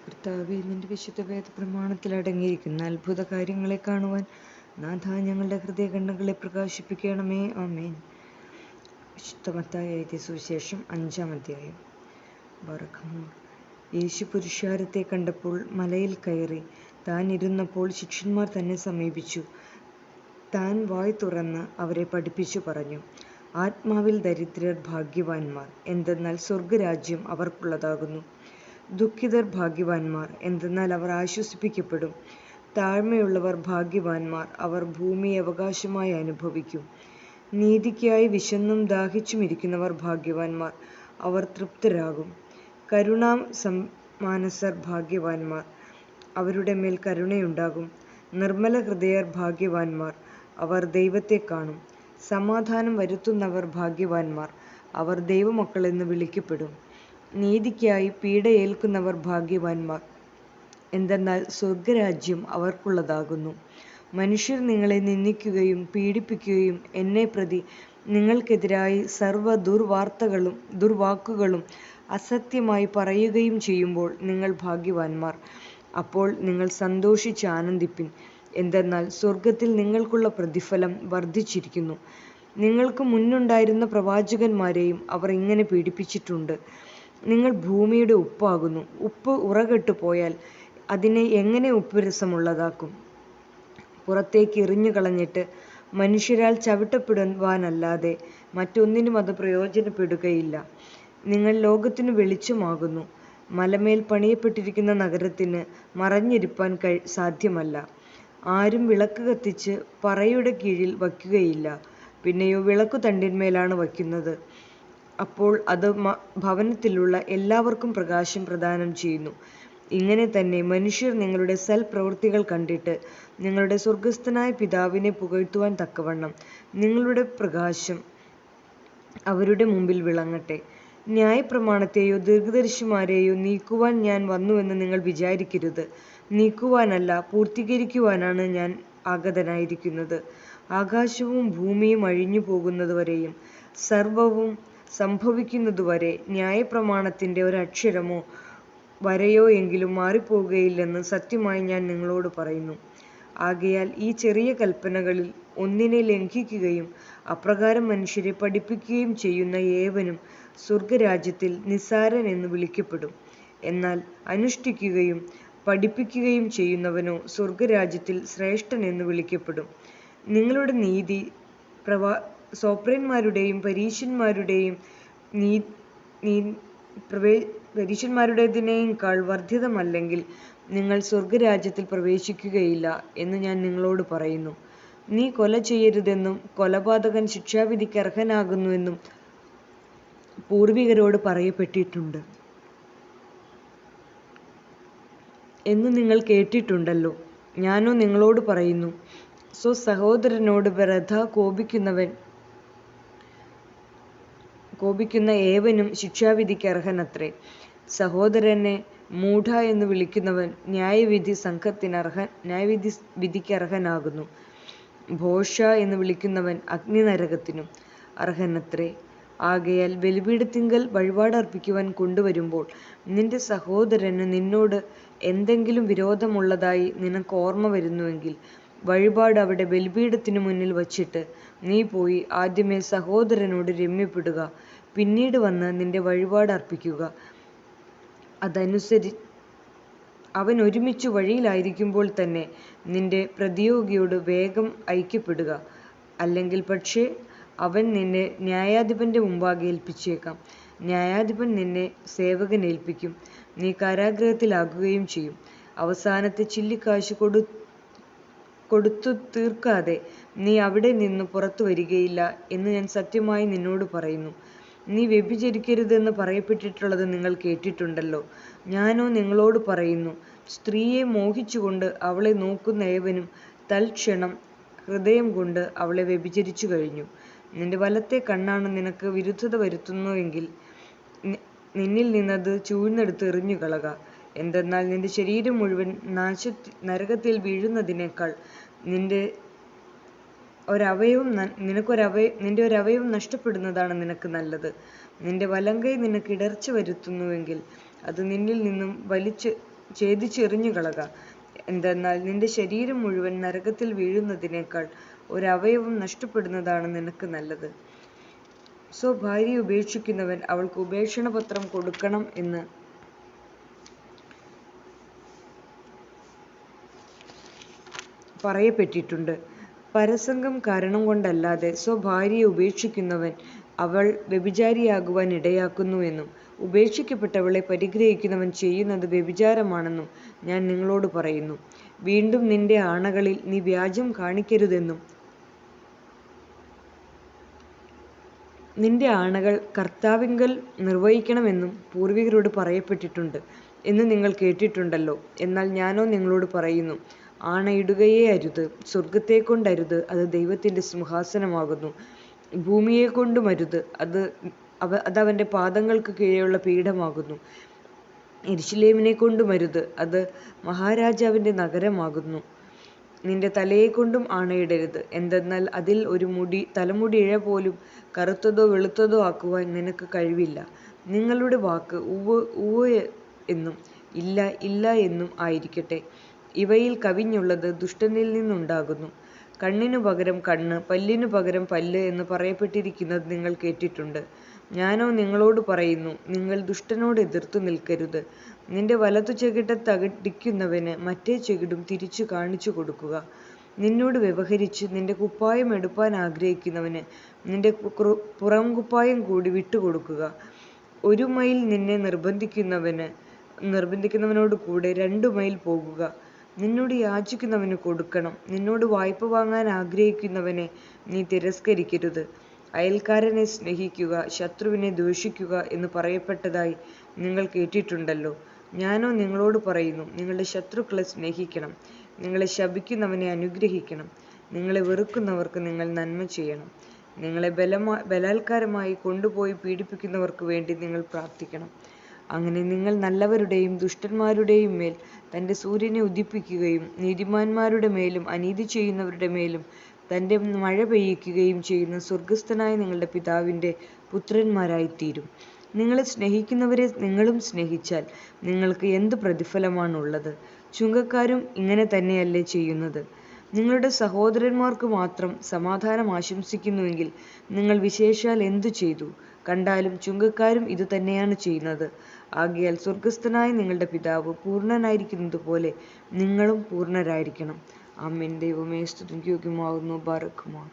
കർത്താവേ, നിന്റെ വിശുദ്ധ വേദ പ്രമാണത്തിൽ അടങ്ങിയിരിക്കുന്ന അത്ഭുത കാര്യങ്ങളെ കാണുവാൻ നാഥ ഞങ്ങളുടെ ഹൃദയകണ്ണുകളെ പ്രകാശിപ്പിക്കണമേ. ആമേൻ. വിശുദ്ധ മത്തായി എഴുതിയ സുവിശേഷം 5-ാം അധ്യായം. ബറഖമോർ. യേശു പുരുഷാരത്തെ കണ്ടപ്പോൾ മലയിൽ കയറി. താൻ ഇരുന്നപ്പോൾ ശിഷ്യന്മാർ തന്നെ സമീപിച്ചു. താൻ വായ് തുറന്ന് അവരെ പഠിപ്പിച്ചു പറഞ്ഞു: ആത്മാവിൽ ദരിദ്രർ ഭാഗ്യവാന്മാർ, എന്തെന്നാൽ സ്വർഗരാജ്യം അവർക്കുള്ളതാകുന്നു. ദുഃഖിതർ ഭാഗ്യവാന്മാർ, എന്തെന്നാൽ അവർ ആശ്വസിപ്പിക്കപ്പെടും. താഴ്മയുള്ളവർ ഭാഗ്യവാന്മാർ, അവർ ഭൂമിയെ അവകാശമായി അനുഭവിക്കും. നീതിക്കായി വിശന്നും ദാഹിച്ചും ഇരിക്കുന്നവർ ഭാഗ്യവാന്മാർ, അവർ തൃപ്തരാകും. കരുണാസമാനസർ ഭാഗ്യവാന്മാർ, അവരുടെ മേൽ കരുണയുണ്ടാകും. നിർമ്മല ഹൃദയർ ഭാഗ്യവാന്മാർ, അവർ ദൈവത്തെ കാണും. സമാധാനം വരുത്തുന്നവർ ഭാഗ്യവാന്മാർ, അവർ ദൈവമക്കളെന്ന് വിളിക്കപ്പെടും. നീതിക്കായി പീഡയേൽക്കുന്നവർ ഭാഗ്യവാന്മാർ, എന്തെന്നാൽ സ്വർഗരാജ്യം അവർക്കുള്ളതാകുന്നു. മനുഷ്യർ നിങ്ങളെ നിന്ദിക്കുകയും പീഡിപ്പിക്കുകയും എന്നെ പ്രതി നിങ്ങൾക്കെതിരായി സർവ്വ ദുർവാക്കുകളും അസത്യമായി പറയുകയും ചെയ്യുമ്പോൾ നിങ്ങൾ ഭാഗ്യവാന്മാർ. അപ്പോൾ നിങ്ങൾ സന്തോഷിച്ച് ആനന്ദിപ്പിൻ, എന്തെന്നാൽ സ്വർഗത്തിൽ നിങ്ങൾക്കുള്ള പ്രതിഫലം വർദ്ധിച്ചിരിക്കുന്നു. നിങ്ങൾക്ക് മുന്നുണ്ടായിരുന്ന പ്രവാചകന്മാരെയും അവർ ഇങ്ങനെ പീഡിപ്പിച്ചിട്ടുണ്ട്. നിങ്ങൾ ഭൂമിയുടെ ഉപ്പാകുന്നു. ഉപ്പ് ഉറകെട്ടു പോയാൽ അതിനെ എങ്ങനെ ഉപ്പുരസമുള്ളതാക്കും? പുറത്തേക്ക് എറിഞ്ഞു കളഞ്ഞിട്ട് മനുഷ്യരാൽ ചവിട്ടപ്പെടുവാനല്ലാതെ മറ്റൊന്നിനും അത് പ്രയോജനപ്പെടുകയില്ല. നിങ്ങൾ ലോകത്തിനു വെളിച്ചമാകുന്നു. മലമേൽ പണിയപ്പെട്ടിരിക്കുന്ന നഗരത്തിന് മറഞ്ഞിരിപ്പാൻ സാധ്യമല്ല. ആരും വിളക്ക് കത്തിച്ച് പറയുടെ കീഴിൽ വയ്ക്കുകയില്ല, പിന്നെയോ വിളക്കു തണ്ടിന്മേലാണ് വയ്ക്കുന്നത്. അപ്പോൾ അത് ഭവനത്തിലുള്ള എല്ലാവർക്കും പ്രകാശം പ്രദാനം ചെയ്യുന്നു. ഇങ്ങനെ തന്നെ മനുഷ്യർ നിങ്ങളുടെ സൽപ്രവൃത്തികൾ കണ്ടിട്ട് നിങ്ങളുടെ സ്വർഗസ്ഥനായ പിതാവിനെ പുകഴ്ത്തുവാൻ തക്കവണ്ണം നിങ്ങളുടെ പ്രകാശം അവരുടെ മുമ്പിൽ വിളങ്ങട്ടെ. ന്യായപ്രമാണത്തെയോ ദീർഘദർശിമാരെയോ നീക്കുവാൻ ഞാൻ വന്നുവെന്ന് നിങ്ങൾ വിചാരിക്കരുത്. നീക്കുവാനല്ല, പൂർത്തീകരിക്കുവാനാണ് ഞാൻ ആഗതനായിരിക്കുന്നത്. ആകാശവും ഭൂമിയും അഴിഞ്ഞു പോകുന്നതുവരെയും സർവവും സംഭവിക്കുന്നതുവരെ ന്യായപ്രമാണത്തിൻ്റെ ഒരക്ഷരമോ വരയോ എങ്കിലും മാറിപ്പോകുകയില്ലെന്ന് സത്യമായി ഞാൻ നിങ്ങളോട് പറയുന്നു. ആകയാൽ ഈ ചെറിയ കൽപ്പനകളിൽ ഒന്നിനെ ലംഘിക്കുകയും അപ്രകാരം മനുഷ്യരെ പഠിപ്പിക്കുകയും ചെയ്യുന്ന ഏവനും സ്വർഗരാജ്യത്തിൽ നിസ്സാരൻ എന്ന് വിളിക്കപ്പെടും. എന്നാൽ അനുഷ്ഠിക്കുകയും പഠിപ്പിക്കുകയും ചെയ്യുന്നവനോ സ്വർഗരാജ്യത്തിൽ ശ്രേഷ്ഠൻ എന്ന് വിളിക്കപ്പെടും. നിങ്ങളുടെ നീതി സോപ്രന്മാരുടെയും പരീശന്മാരുടേതിനേക്കാൾ വർദ്ധിതമല്ലെങ്കിൽ നിങ്ങൾ സ്വർഗരാജ്യത്തിൽ പ്രവേശിക്കുകയില്ല എന്ന് ഞാൻ നിങ്ങളോട് പറയുന്നു. നീ കൊല ചെയ്യരുതെന്നും കൊലപാതകൻ ശിക്ഷാവിധിക്ക് അർഹനാകുന്നുവെന്നും പൂർവികരോട് പറയപ്പെട്ടിട്ടുണ്ട് എന്ന് നിങ്ങൾ കേട്ടിട്ടുണ്ടല്ലോ. ഞാനോ നിങ്ങളോട് പറയുന്നു, സ്വസഹോദരനോട് വൃഥാ കോപിക്കുന്ന ഏവനും ശിക്ഷാവിധിക്ക് അർഹനത്രേ. സഹോദരനെ മൂഢ എന്ന് വിളിക്കുന്നവൻ ന്യായവിധിക്ക് അർഹനാകുന്നു. ഭോഷ എന്ന് വിളിക്കുന്നവൻ അഗ്നിനരകത്തിനും അർഹനത്രേ. ആകയാൽ ബലിപീഠത്തിങ്കൽ വഴിപാടർപ്പിക്കുവാൻ കൊണ്ടുവരുമ്പോൾ നിന്റെ സഹോദരന് നിന്നോട് എന്തെങ്കിലും വിരോധമുള്ളതായി നിനക്ക് ഓർമ്മ വരുന്നുവെങ്കിൽ വഴിപാട് അവിടെ ബലിപീഠത്തിനു മുന്നിൽ വച്ചിട്ട് നീ പോയി ആദ്യമേ സഹോദരനോട് രമ്യപ്പെടുക, പിന്നീട് വന്ന് നിന്റെ വഴിപാട് അർപ്പിക്കുക. അവൻ ഒരുമിച്ച് വഴിയിലായിരിക്കുമ്പോൾ തന്നെ നിന്റെ പ്രതിയോഗിയോട് വേഗം ഐക്യപ്പെടുക. അല്ലെങ്കിൽ പക്ഷേ അവൻ നിന്നെ ന്യായാധിപന്റെ മുമ്പാകെ ഏൽപ്പിച്ചേക്കാം. ന്യായാധിപൻ നിന്നെ സേവകനേൽപ്പിക്കും. നീ കാരാഗൃഹത്തിലാകുകയും ചെയ്യും. അവസാനത്തെ ചില്ലിക്കാശ് കൊടുത്തു തീർക്കാതെ നീ അവിടെ നിന്ന് പുറത്തു വരികയില്ല എന്ന് ഞാൻ സത്യമായി നിന്നോട് പറയുന്നു. നീ വ്യഭിചരിക്കരുതെന്ന് പറയപ്പെട്ടിട്ടുള്ളത് നിങ്ങൾ കേട്ടിട്ടുണ്ടല്ലോ. ഞാനോ നിങ്ങളോട് പറയുന്നു, സ്ത്രീയെ മോഹിച്ചുകൊണ്ട് അവളെ നോക്കുന്ന ഏവനും തൽക്ഷണം ഹൃദയം കൊണ്ട് അവളെ വ്യഭിചരിച്ചു കഴിഞ്ഞു. നിന്റെ വലത്തെ കണ്ണാണ് നിനക്ക് വിരുദ്ധത വരുത്തുന്നുവെങ്കിൽ നിന്നിൽ നിന്നത് ചൂഴ്ന്നെടുത്ത് എറിഞ്ഞുകളക. എന്തെന്നാൽ നിന്റെ ശരീരം മുഴുവൻ നരകത്തിൽ വീഴുന്നതിനേക്കാൾ നിന്റെ ഒരവയവം നഷ്ടപ്പെടുന്നതാണ് നിനക്ക് നല്ലത്. നിന്റെ വലങ്കൈ നിനക്ക് ഇടർച്ച വരുത്തുന്നുവെങ്കിൽ അത് നിന്നിൽ നിന്നും വലിച്ച് ഛേദിച്ചെറിഞ്ഞു കളക. എന്തെന്നാൽ നിന്റെ ശരീരം മുഴുവൻ നരകത്തിൽ വീഴുന്നതിനേക്കാൾ ഒരവയവം നഷ്ടപ്പെടുന്നതാണ് നിനക്ക് നല്ലത്. സ്വഭാര്യയെ ഉപേക്ഷിക്കുന്നവൻ അവൾക്ക് ഉപേക്ഷണപത്രം കൊടുക്കണം എന്ന് പറയപ്പെട്ടിട്ടുണ്ട്. പരസംഗം കാരണം കൊണ്ടല്ലാതെ സ്വഭാര്യയെ ഉപേക്ഷിക്കുന്നവൻ അവൾ വ്യഭിചാരിയാകുവാൻ ഇടയാക്കുന്നു എന്നും ഉപേക്ഷിക്കപ്പെട്ടവളെ പരിഗ്രഹിക്കുന്നവൻ ചെയ്യുന്നത് വ്യഭിചാരമാണെന്നും ഞാൻ നിങ്ങളോട് പറയുന്നു. വീണ്ടും നിന്റെ ആണകളിൽ നീ വ്യാജം കാണിക്കരുതെന്നും നിന്റെ ആണകൾ കർത്താവിങ്കൽ നിർവഹിക്കണമെന്നും പൂർവികരോട് പറയപ്പെട്ടിട്ടുണ്ട് എന്ന് നിങ്ങൾ കേട്ടിട്ടുണ്ടല്ലോ. എന്നാൽ ഞാനോ നിങ്ങളോട് പറയുന്നു, ആണയിടുകയേ അരുത്. സ്വർഗത്തെക്കൊണ്ടരുത്, അത് ദൈവത്തിന്റെ സിംഹാസനമാകുന്നു. ഭൂമിയെക്കൊണ്ടും അരുത്, അതവന്റെ പാദങ്ങൾക്ക് കീഴെയുള്ള പീഠമാകുന്നു. യെരൂശലേമിനെ കൊണ്ടും അരുത്, അത് മഹാരാജാവിന്റെ നഗരമാകുന്നു. നിന്റെ തലയെക്കൊണ്ടും ആണയിടരുത്. എന്തെന്നാൽ അതിൽ ഒരു തലമുടി ഇഴ പോലും കറുത്തതോ വെളുത്തതോ ആക്കുവാൻ നിനക്ക് കഴിവില്ല. നിങ്ങളുടെ വാക്ക് ഉവ്വ് ഉവ്വ് എന്നും ഇല്ല ഇല്ല എന്നും ആയിരിക്കട്ടെ. ഇവയിൽ കവിഞ്ഞുള്ളത് ദുഷ്ടനിൽ നിന്നുണ്ടാകുന്നു. കണ്ണിനു പകരം കണ്ണ്, പല്ലിനു പകരം പല്ല് എന്ന് പറയപ്പെട്ടിരിക്കുന്നത് നിങ്ങൾ കേട്ടിട്ടുണ്ട്. ഞാനോ നിങ്ങളോട് പറയുന്നു, നിങ്ങൾ ദുഷ്ടനോട് എതിർത്തു നിൽക്കരുത്. നിന്റെ വലതു ചെകിട്ടത്തടിക്കുന്നവന് മറ്റേ ചെകിടും തിരിച്ചു കാണിച്ചു കൊടുക്കുക. നിന്നോട് വ്യവഹരിച്ച് നിന്റെ കുപ്പായം എടുപ്പാൻ ആഗ്രഹിക്കുന്നവന് നിന്റെ പുറംകുപ്പായം കൂടി വിട്ടുകൊടുക്കുക. 1 മൈൽ നിന്നെ നിർബന്ധിക്കുന്നവനോട് കൂടെ 2 മൈൽ പോകുക. നിന്നോട് യാചിക്കുന്നവന് കൊടുക്കണം. നിന്നോട് വായ്പ വാങ്ങാൻ ആഗ്രഹിക്കുന്നവനെ നീ തിരസ്കരിക്കരുത്. അയൽക്കാരനെ സ്നേഹിക്കുക, ശത്രുവിനെ ദ്വേഷിക്കുക എന്ന് പറയപ്പെട്ടതായി നിങ്ങൾ കേട്ടിട്ടുണ്ടല്ലോ. ഞാനോ നിങ്ങളോട് പറയുന്നു, നിങ്ങളുടെ ശത്രുക്കളെ സ്നേഹിക്കണം, നിങ്ങളെ ശപിക്കുന്നവനെ അനുഗ്രഹിക്കണം, നിങ്ങളെ വെറുക്കുന്നവർക്ക് നിങ്ങൾ നന്മ ചെയ്യണം, നിങ്ങളെ ബലാത്കാരമായി കൊണ്ടുപോയി പീഡിപ്പിക്കുന്നവർക്ക് വേണ്ടി നിങ്ങൾ പ്രാർത്ഥിക്കണം. അങ്ങനെ നിങ്ങൾ നല്ലവരുടെയും ദുഷ്ടന്മാരുടെയും മേൽ തന്റെ സൂര്യനെ ഉദിപ്പിക്കുകയും നീതിമാന്മാരുടെ മേലും അനീതി ചെയ്യുന്നവരുടെ മേലും തന്റെ മഴ പെയ്യിക്കുകയും ചെയ്യുന്ന സ്വർഗസ്ഥനായ നിങ്ങളുടെ പിതാവിന്റെ പുത്രന്മാരായിത്തീരും. നിങ്ങളെ സ്നേഹിക്കുന്നവരെ നിങ്ങളും സ്നേഹിച്ചാൽ നിങ്ങൾക്ക് എന്ത് പ്രതിഫലമാണുള്ളത്? ചുങ്കക്കാരും ഇങ്ങനെ തന്നെയല്ലേ ചെയ്യുന്നത്? നിങ്ങളുടെ സഹോദരന്മാർക്ക് മാത്രം സമാധാനം ആശംസിക്കുന്നുവെങ്കിൽ നിങ്ങൾ വിശേഷാൽ എന്തു ചെയ്തു? കണ്ടാലും ചുങ്കക്കാരും ഇത് തന്നെയാണ് ചെയ്യുന്നത്. ആകയാൽ സ്വർഗസ്ഥനായ നിങ്ങളുടെ പിതാവ് പൂർണ്ണനായിരിക്കുന്നത് പോലെ നിങ്ങളും പൂർണ്ണരായിരിക്കണം. ആമേൻ. ദൈവമേ, സ്തുതിക്ക് യോഗ്യമാകുന്നു. ബാറക്കുമോർ.